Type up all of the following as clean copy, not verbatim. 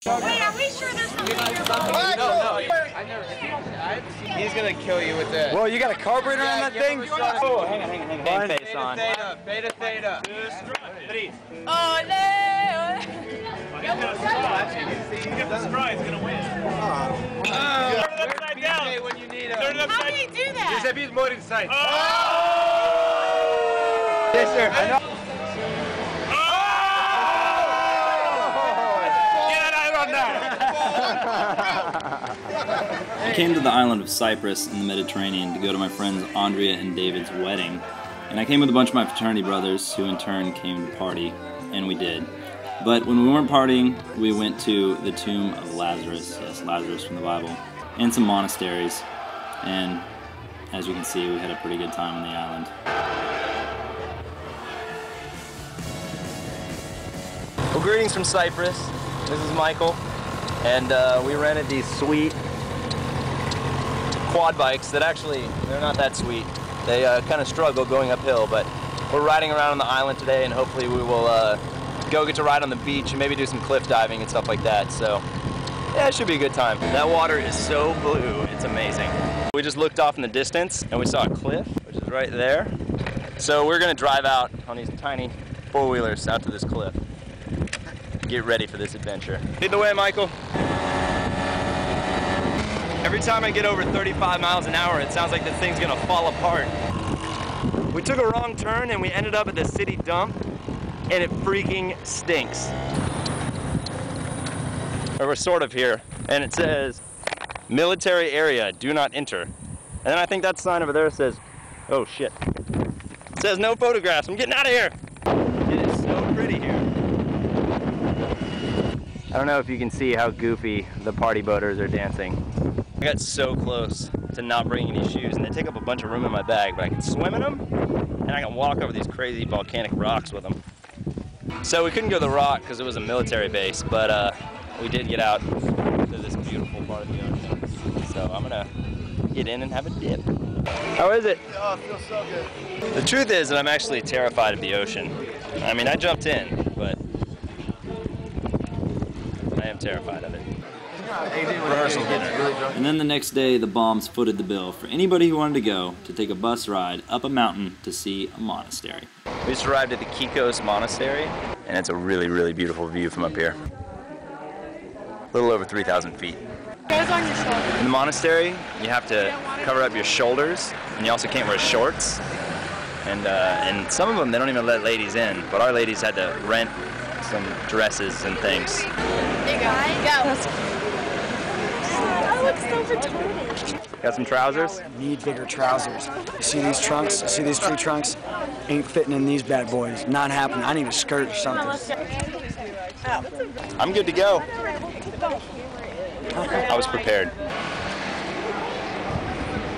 Wait, are we sure there's something here? No, I never. He's gonna kill you with this. Whoa, you got a carburetor on that thing? Oh, hang on. Game face on. Beta theta. Oh, no! Get the stride, he's gonna win. Turn it upside down. When you need Turn it upside. How do you do that? There's a bit more inside. Oh! Yes, sir. I know. I came to the island of Cyprus in the Mediterranean to go to my friends Andrea and David's wedding. And I came with a bunch of my fraternity brothers who in turn came to party, and we did. But when we weren't partying, we went to the tomb of Lazarus, yes, Lazarus from the Bible, and some monasteries. And as you can see, we had a pretty good time on the island. Well, greetings from Cyprus. This is Michael, and we rented these sweet quad bikes that actually, they're not that sweet. They kind of struggle going uphill, but we're riding around on the island today, and hopefully we will go get to ride on the beach and maybe do some cliff diving and stuff like that. So yeah, it should be a good time. That water is so blue, it's amazing. We just looked off in the distance and we saw a cliff, which is right there. So we're gonna drive out on these tiny four-wheelers out to this cliff. Get ready for this adventure. Lead the way, Michael. Every time I get over 35 miles an hour, it sounds like this thing's gonna fall apart. We took a wrong turn and we ended up at the city dump, and it freaking stinks. Or we're sort of here, and it says, military area, do not enter. And then I think that sign over there says, oh shit. It says no photographs, I'm getting out of here. It is so pretty here. I don't know if you can see how goofy the party boaters are dancing. I got so close to not bringing any shoes, and they take up a bunch of room in my bag, but I can swim in them, and I can walk over these crazy volcanic rocks with them. So we couldn't go to the rock because it was a military base, but we did get out to this beautiful part of the ocean. So I'm gonna get in and have a dip. How is it? Oh, it feels so good. The truth is that I'm actually terrified of the ocean. I mean, I jumped in, but I am terrified of it. And then the next day, the bombs footed the bill for anybody who wanted to go to take a bus ride up a mountain to see a monastery. We just arrived at the Kikos Monastery, and it's a really, really beautiful view from up here. A little over 3,000 feet. Goes on your shoulder. In the monastery, you have to cover up your shoulders, and you also can't wear shorts. And some of them, they don't even let ladies in, but our ladies had to rent some dresses and things. Hey guys, go. That looks so retarded. Got some trousers? Need bigger trousers. You see these trunks? You see these tree trunks? Ain't fitting in these bad boys. Not happening. I need a skirt or something. I'm good to go. I was prepared.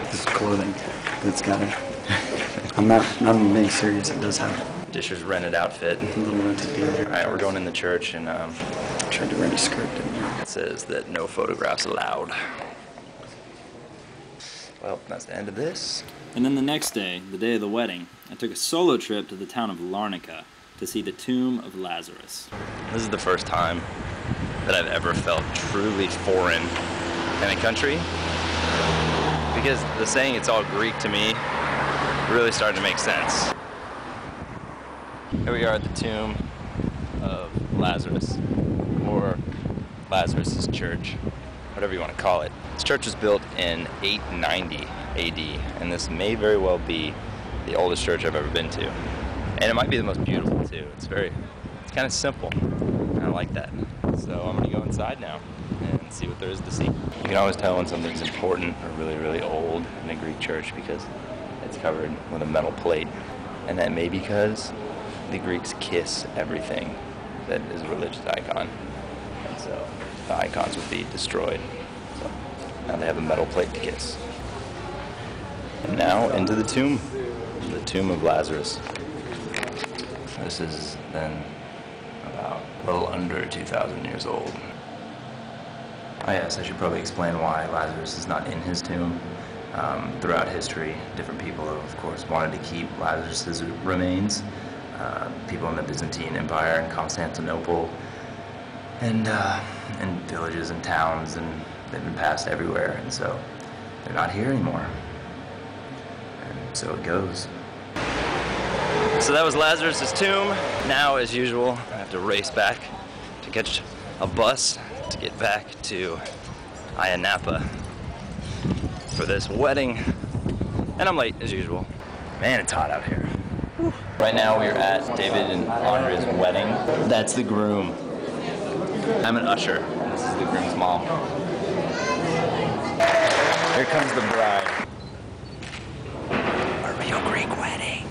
This is clothing. It's got it. I'm being serious. It does have Disher's rented outfit. a little rented gear. All right, we're going in the church, and Tried to rent a skirt, didn't you? it says that no photographs allowed. Well, that's the end of this. And then the next day, the day of the wedding, I took a solo trip to the town of Larnaca to see the tomb of Lazarus. This is the first time that I've ever felt truly foreign in a country, because the saying it's all Greek to me really started to make sense. Here we are at the tomb of Lazarus, or Lazarus' church, whatever you want to call it. This church was built in 890 AD, and this may very well be the oldest church I've ever been to. And it might be the most beautiful too. It's kind of simple. I like that. So I'm gonna go inside now and see what there is to see. You can always tell when something's important or really, really old in a Greek church because it's covered with a metal plate. And that may be because the Greeks kiss everything that is a religious icon. And so the icons would be destroyed. So now they have a metal plate to kiss. And now into the tomb of Lazarus. This is then about a little under 2,000 years old. Oh yes, I should probably explain why Lazarus is not in his tomb. Throughout history, different people, of course, wanted to keep Lazarus' remains. People in the Byzantine Empire and Constantinople and villages and towns, and they've been passed everywhere, and so they're not here anymore. And so it goes. So that was Lazarus' tomb. Now, as usual, I have to race back to catch a bus to get back to Napa for this wedding. And I'm late, as usual. Man, it's hot out here. Whew. Right now, we're at David and Andrea's wedding. That's the groom. I'm an usher. This is the groom's mom. Here comes the bride. A real Greek wedding.